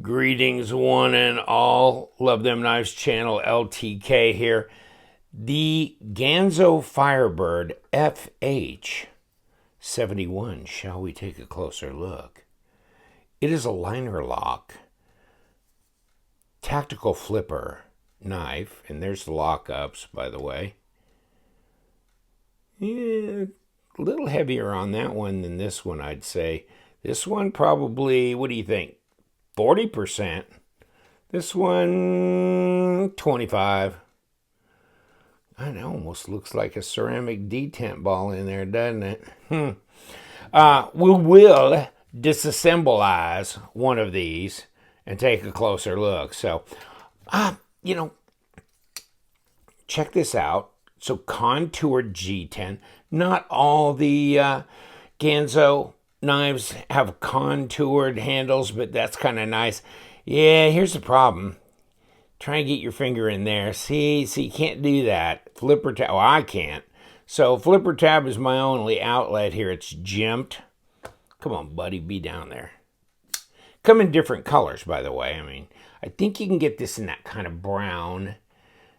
Greetings one and all. Love Them Knives channel, LTK here. The Ganzo Firebird FH71. Shall we take a closer look? It is a liner lock, tactical flipper knife, and there's the lockups, by the way. Yeah, a little heavier on that one than this one, I'd say. This one probably, what do you think? 40%. This one, 25. It almost looks like a ceramic detent ball in there, doesn't it? We will disassemble one of these and take a closer look. So, check this out. So, contoured G10. Not all the Ganzo knives have contoured handles, but that's kind of nice. Yeah, here's the problem. Try and get your finger in there. See, you can't do that. Flipper tab, oh, I can't. So flipper tab is my only outlet here. It's jimped. Come on, buddy, be down there. Come in different colors, by the way. I mean, I think you can get this in that kind of brown,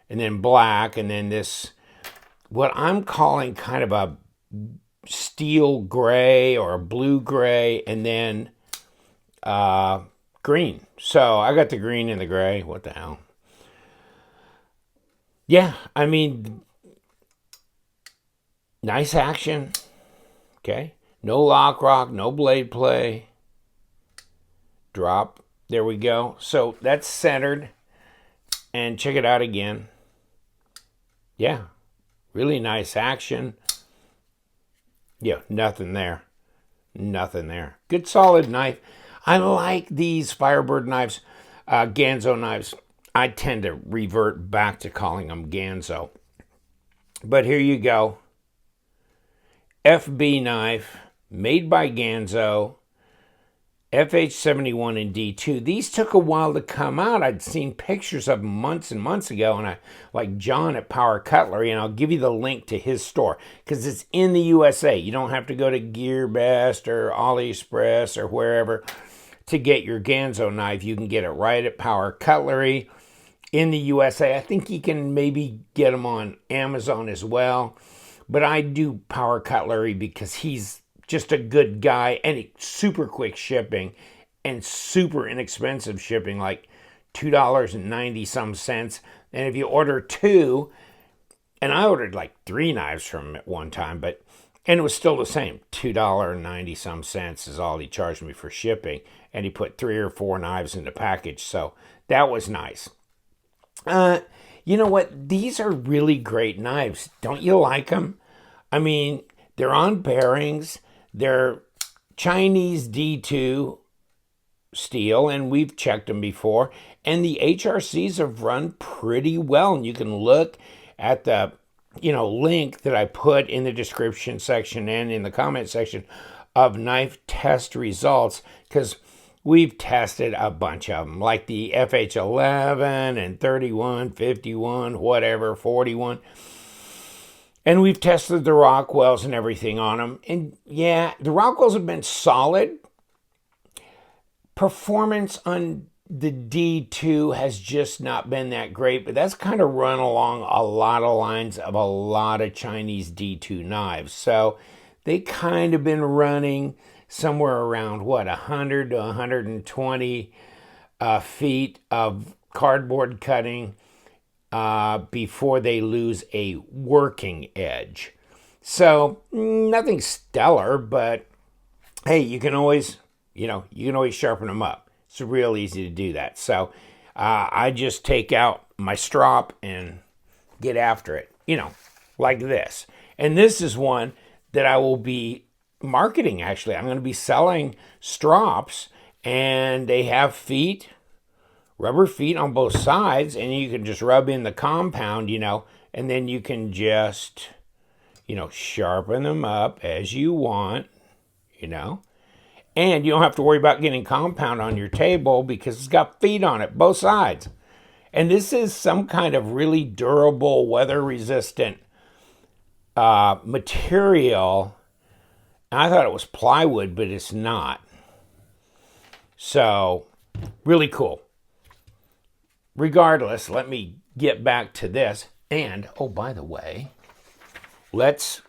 and then black, and then this, what I'm calling kind of a steel gray or a blue gray, and then green. So I got the green and the gray. What the hell? Yeah, I mean, nice action. Okay, no lock rock, no blade play. Drop. There we go. So that's centered. And check it out again. Yeah, really nice action. Yeah, nothing there. Nothing there. Good solid knife. I like these Firebird knives, Ganzo knives. I tend to revert back to calling them Ganzo. But here you go. FB knife, made by Ganzo, FH71 and D2. These took a while to come out. I'd seen pictures of them months and months ago, and I like John at Power Cutlery, and I'll give you the link to his store because it's in the USA. You don't have to go to GearBest or AliExpress or wherever to get your Ganzo knife. You can get it right at Power Cutlery in the USA. I think you can maybe get them on Amazon as well, but I do Power Cutlery because he's just a good guy, and super quick shipping and super inexpensive shipping, like $2.90 some cents. And if you order two, and I ordered like 3 knives from him at one time, and it was still the same, $2.90 some cents is all he charged me for shipping, and he put 3 or 4 knives in the package, so that was nice. You know what? These are really great knives. Don't you like them? I mean, they're on bearings. They're Chinese D2 steel, and we've checked them before. And the HRCs have run pretty well. And you can look at the, link that I put in the description section and in the comment section of knife test results, because we've tested a bunch of them, like the FH11 and 31, 51, whatever, 41. And we've tested the Rockwells and everything on them. And yeah, the Rockwells have been solid. Performance on the D2 has just not been that great, but that's kind of run along a lot of lines of a lot of Chinese D2 knives. So they kind of been running somewhere around, 100 to 120 feet of cardboard cutting before they lose a working edge. So nothing stellar, but hey, you can always sharpen them up. It's real easy to do that. So I just take out my strop and get after it, like this. And this is one that I will be marketing, actually. I'm going to be selling strops, and they have feet, rubber feet on both sides, and you can just rub in the compound, and then you can just, sharpen them up as you want, and you don't have to worry about getting compound on your table because it's got feet on it, both sides. And this is some kind of really durable, weather-resistant material. I thought it was plywood, but it's not. So Really cool. Regardless, let me get back to this. And, oh, by the way, let's...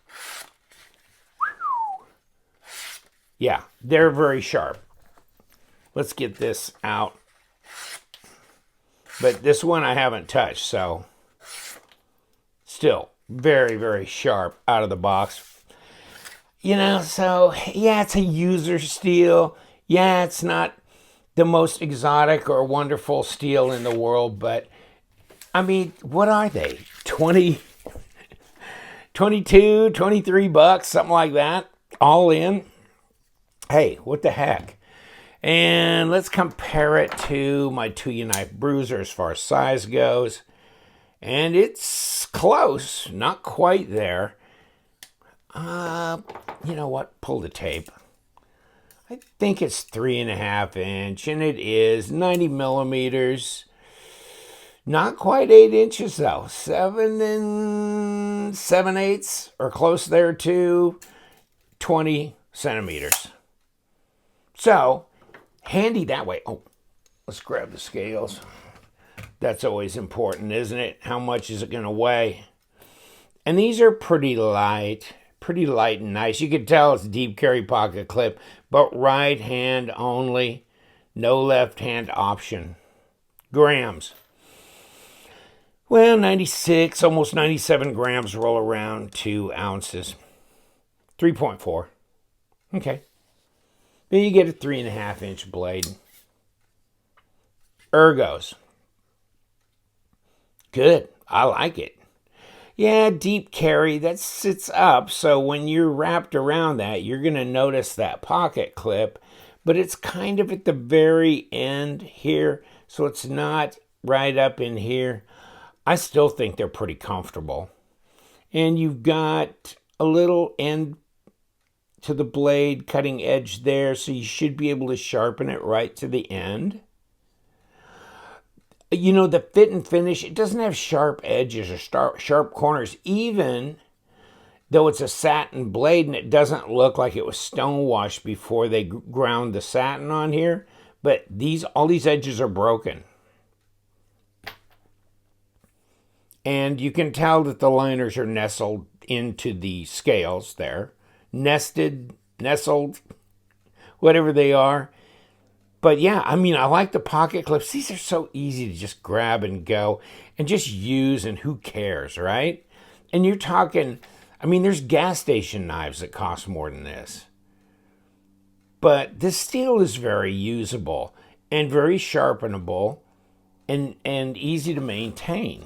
Yeah, they're very sharp. Let's get this out. But this one I haven't touched, so still very, very sharp out of the box. You know, so yeah, it's a user steel. Yeah, it's not the most exotic or wonderful steel in the world, but I mean, what are they? 22, 23 bucks, something like that, all in. Hey, what the heck? And let's compare it to my Tuyaknife bruiser as far as size goes. And it's close, not quite there. You know what? Pull the tape. I think it's 3.5 inch, and it is 90 millimeters. Not quite 8 inches though. 7 7/8, or close there to 20 centimeters. So, handy that way. Oh, let's grab the scales. That's always important, isn't it? How much is it going to weigh? And these are pretty light and nice. You can tell it's deep carry pocket clip, but right hand only, no left hand option. Grams. Well, 96, almost 97 grams roll around 2 ounces. 3.4. Okay. Then you get a 3.5 inch blade. Ergos. Good. I like it. Yeah, deep carry, that sits up, so when you're wrapped around that, you're going to notice that pocket clip, but it's kind of at the very end here, so it's not right up in here. I still think they're pretty comfortable. And you've got a little end to the blade, cutting edge there, so you should be able to sharpen it right to the end. You know, the fit and finish, it doesn't have sharp edges or sharp corners, even though it's a satin blade and it doesn't look like it was stone washed before they ground the satin on here. But all these edges are broken. And you can tell that the liners are nestled into the scales there. Nestled, whatever they are. But yeah, I mean, I like the pocket clips. These are so easy to just grab and go and just use, and who cares, right? And you're talking, I mean, there's gas station knives that cost more than this. But this steel is very usable and very sharpenable and easy to maintain.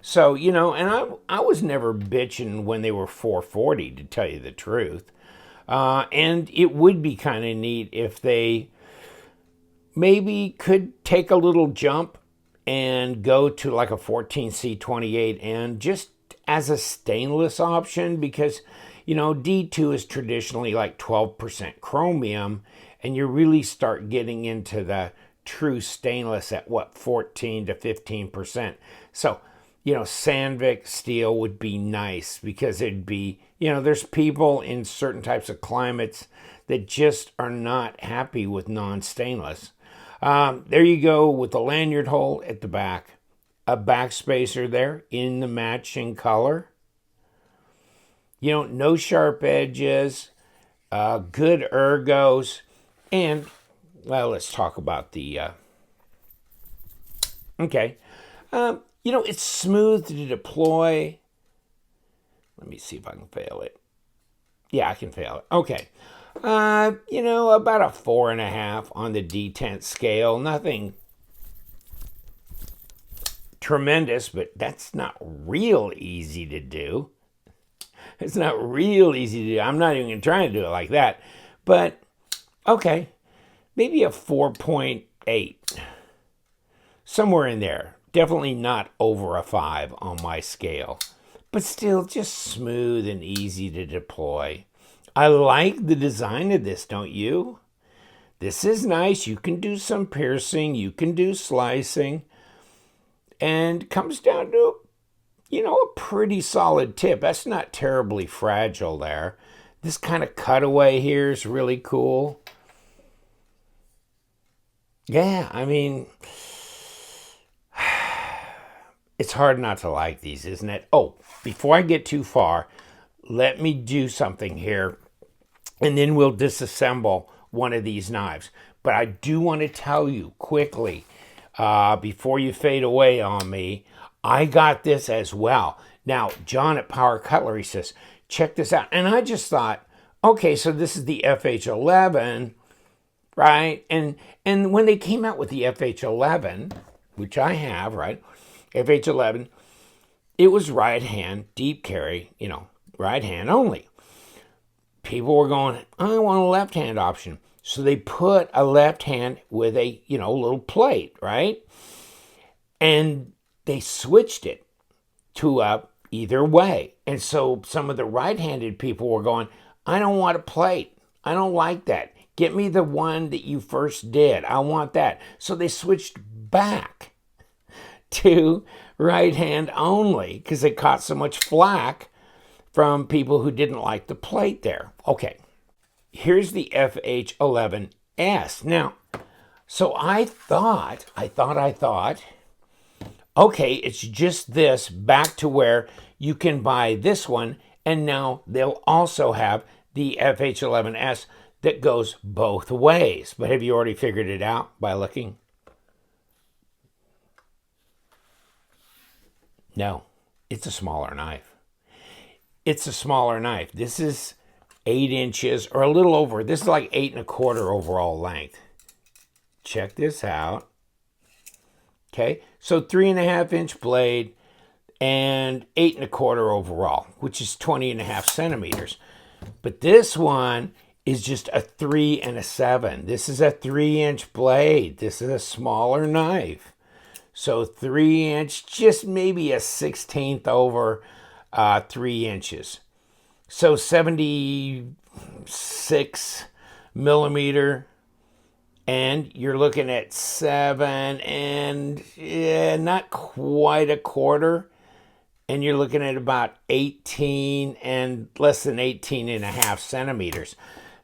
So, you know, and I was never bitching when they were $440, to tell you the truth. And it would be kind of neat if they maybe could take a little jump and go to like a 14C28 and just as a stainless option, because, you know, D2 is traditionally like 12% chromium, and you really start getting into the true stainless at what, 14 to 15%. So, you know, Sandvik steel would be nice, because it'd be, you know, there's people in certain types of climates that just are not happy with non-stainless. There you go with the lanyard hole at the back. A back spacer there in the matching color. You know, no sharp edges. Good ergos. And, well, let's talk about the... Okay. You know, it's smooth to deploy. Let me see if I can fail it. Yeah, I can fail it. Okay. You know, about a 4.5 on the D10 scale. Nothing tremendous, but that's not real easy to do. It's not real easy to do. I'm not even trying to do it like that. But, okay, maybe a 4.8. Somewhere in there. Definitely not over a 5 on my scale. But still, just smooth and easy to deploy. I like the design of this, don't you? This is nice. You can do some piercing. You can do slicing. And comes down to, you know, a pretty solid tip. That's not terribly fragile there. This kind of cutaway here is really cool. Yeah, I mean, it's hard not to like these, isn't it? Oh, before I get too far, let me do something here, and then we'll disassemble one of these knives. But I do want to tell you quickly, before you fade away on me, I got this as well. Now, John at Power Cutlery says, check this out. And I just thought, okay, so this is the FH11, right? And when they came out with the FH11, which I have, right? FH11, it was right hand, deep carry, right hand only. People were going, I want a left hand option. So they put a left hand with a, little plate, right? And they switched it to either way. And so some of the right-handed people were going, I don't want a plate. I don't like that. Get me the one that you first did. I want that. So they switched back to right hand only because they caught so much flack from people who didn't like the plate there. Okay, here's the FH11S. Now, so I thought, okay, it's just this back to where you can buy this one, and now they'll also have the FH11S that goes both ways. But have you already figured it out by looking? No, it's a smaller knife. It's a smaller knife. This is 8 inches or a little over. This is like 8 1/4 overall length. Check this out. Okay, so 3.5 inch blade and 8 1/4 overall, which is 20.5 centimeters. But this one is just a 3 7. This is a 3-inch blade. This is a smaller knife. So 3 inch, just maybe a 1/16 over 3 inches. So 76 millimeter, and you're looking at 7 and not quite 1/4. And you're looking at about 18 and less than 18.5 centimeters.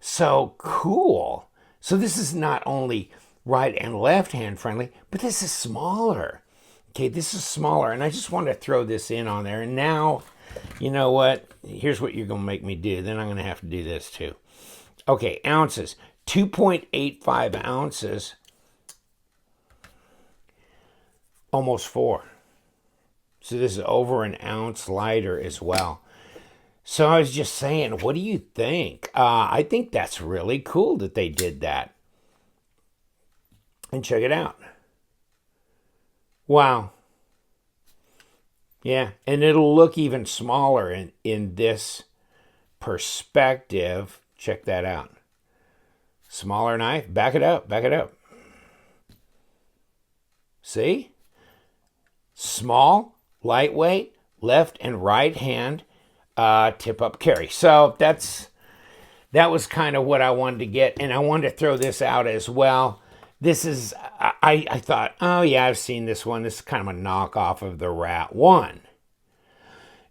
So cool. So this is not only right and left hand friendly, but this is smaller. Okay, this is smaller. And I just want to throw this in on there. And now, you know what? Here's what you're going to make me do. Then I'm going to have to do this too. Okay, ounces. 2.85 ounces. Almost 4. So this is over an ounce lighter as well. So I was just saying, what do you think? I think that's really cool that they did that. And check it out. Wow. Yeah, and it'll look even smaller in this perspective. Check that out. Smaller knife. Back it up. Back it up. See? Small, lightweight, left and right hand tip-up carry. So that was kind of what I wanted to get, and I wanted to throw this out as well. This is, I thought, oh yeah, I've seen this one. This is kind of a knockoff of the Rat 1.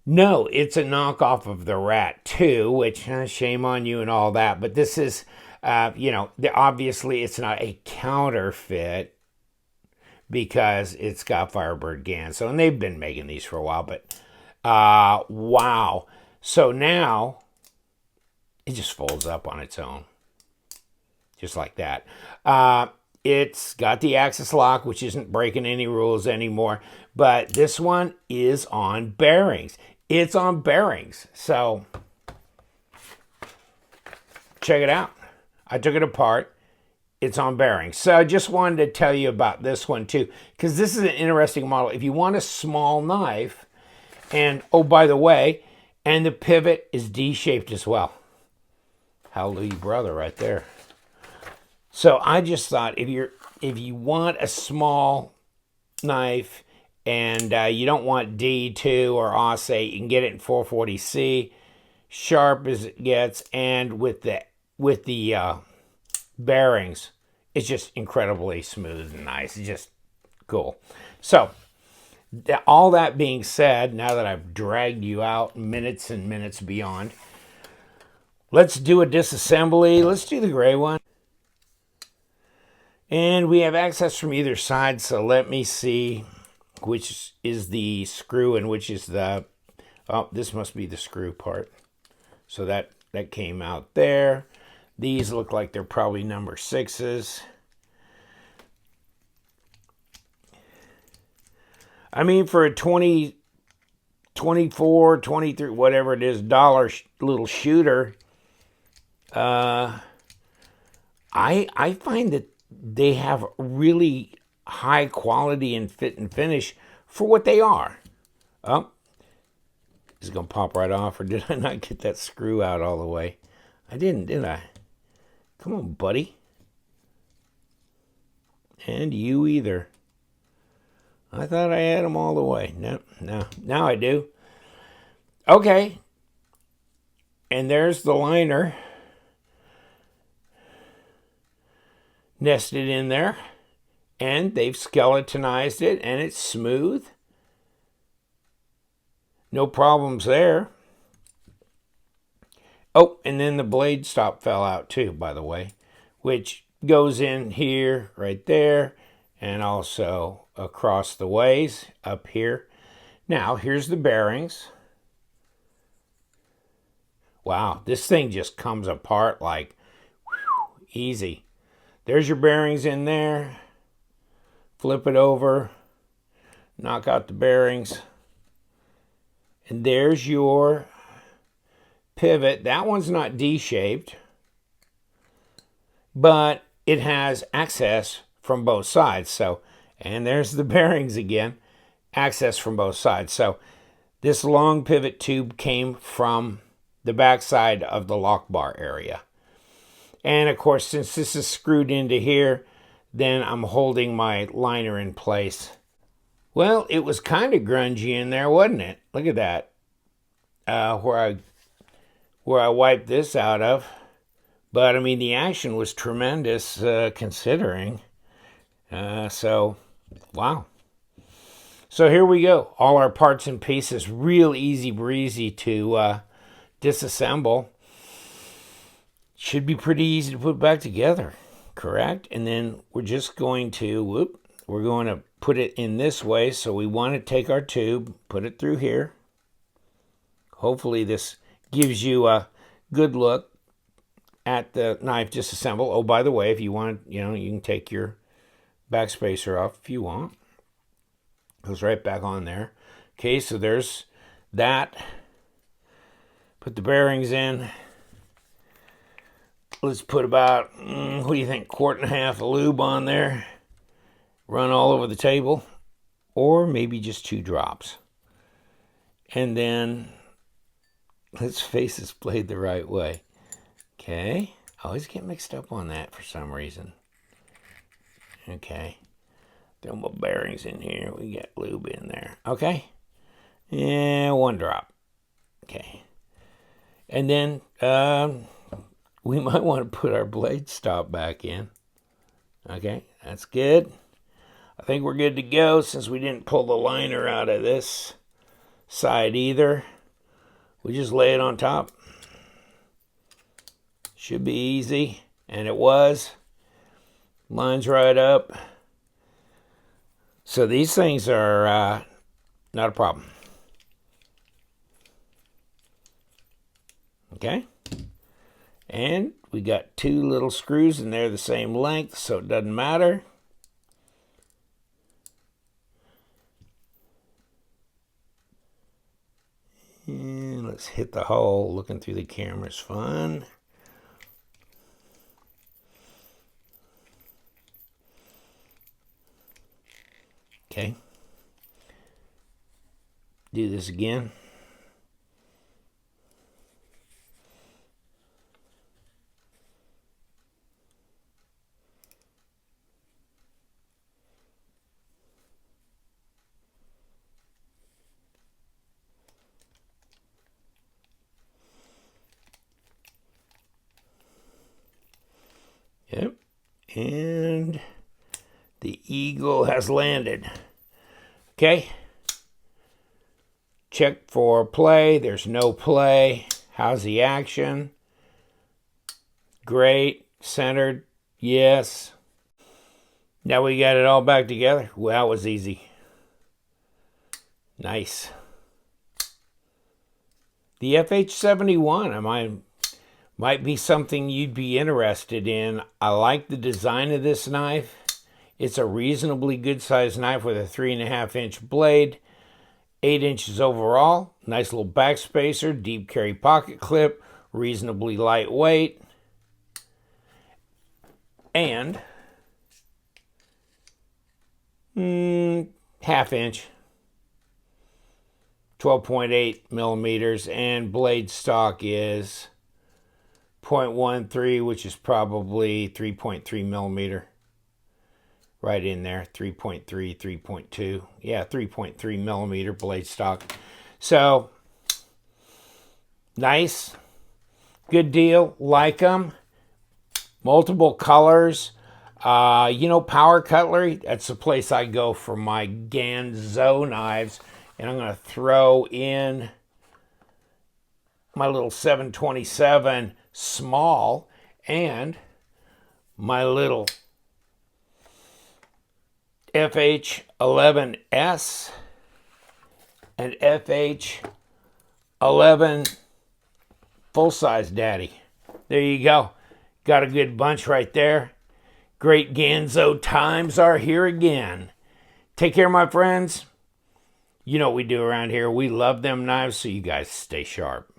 No, it's a knockoff of the Rat 2, which, shame on you and all that, but this is, obviously it's not a counterfeit because it's got Firebird Ganzo, and they've been making these for a while, but wow. So now it just folds up on its own, just like that. It's got the axis lock, which isn't breaking any rules anymore, but this one is on bearings. It's on bearings. So check it out. I took it apart. It's on bearings. So I just wanted to tell you about this one too, because this is an interesting model. If you want a small knife, and oh, by the way, and the pivot is D-shaped as well. Hallelujah, brother, right there. So I just thought if you want a small knife and you don't want D2 or AUS8, you can get it in 440C, sharp as it gets, and with the bearings, it's just incredibly smooth and nice. It's just cool. So all that being said, now that I've dragged you out minutes and minutes beyond, let's do a disassembly. Let's do the gray one. And we have access from either side, so let me see which is the screw and which is the, oh, this must be the screw part. So that came out there. These look like they're probably number 6s. I mean, for a 20, 24, 23, whatever it is, dollar little shooter, I find that they have really high quality and fit and finish for what they are. Oh, is it going to pop right off, or did I not get that screw out all the way? I didn't, did I? Come on, buddy. And you either. I thought I had them all the way. No, now I do. Okay. And there's the liner nested in there. And they've skeletonized it, and it's smooth. No problems there. Oh, and then the blade stop fell out too, by the way, which goes in here, right there, and also across the ways up here. Now, here's the bearings. Wow, this thing just comes apart like whew, easy. There's your bearings in there. Flip it over, knock out the bearings. And there's your pivot. That one's not D-shaped, but it has access from both sides. So, and there's the bearings again, access from both sides. So this long pivot tube came from the backside of the lock bar area. And of course, since this is screwed into here, then I'm holding my liner in place. Well, it was kind of grungy in there, wasn't it? Look at that. Where I wiped this out of. But, I mean, the action was tremendous considering. So, wow. So here we go. All our parts and pieces. Real easy breezy to disassemble. Should be pretty easy to put back together. Correct? And then we're just going to, we're going to put it in this way. So we want to take our tube, put it through here. Hopefully this gives you a good look at the knife disassemble. Oh, by the way, if you want, you can take your back spacer off if you want. Goes right back on there. Okay, so there's that. Put the bearings in. Let's put about, what do you think, 1.5 quarts of lube on there. Run all over the table. Or maybe just 2 drops. And then, let's face this blade the right way. Okay. I always get mixed up on that for some reason. Okay. Throw my bearings in here. We got lube in there. Okay. Yeah, 1 drop. Okay. And then, we might want to put our blade stop back in. Okay, that's good. I think we're good to go since we didn't pull the liner out of this side either. We just lay it on top. Should be easy, and it was. Lines right up. So these things are not a problem. Okay. And we got 2 little screws and they're the same length, so it doesn't matter. And let's hit the hole. Looking through the camera is fun. Okay. Do this again. Yep. And the eagle has landed. Okay. Check for play. There's no play. How's the action? Great. Centered. Yes. Now we got it all back together. Well, that was easy. Nice. The FH71 might be something you'd be interested in. I like the design of this knife. It's a reasonably good sized knife with a 3.5-inch blade, 8 inches overall. Nice little backspacer, deep carry pocket clip, reasonably lightweight, and 1/2 inch, 12.8 millimeters, and blade stock is 0.13, which is probably 3.3 millimeter. Right in there, 3.3, 3.2. Yeah, 3.3 millimeter blade stock. So, nice. Good deal. Like them. Multiple colors. You know, Power Cutlery, that's the place I go for my Ganzo knives. And I'm going to throw in my little 727 small and my little FH11S and FH11 full-size daddy. There you go. Got a good bunch right there. Great Ganzo times are here again. Take care, my friends. You know what we do around here. We love them knives, so you guys stay sharp.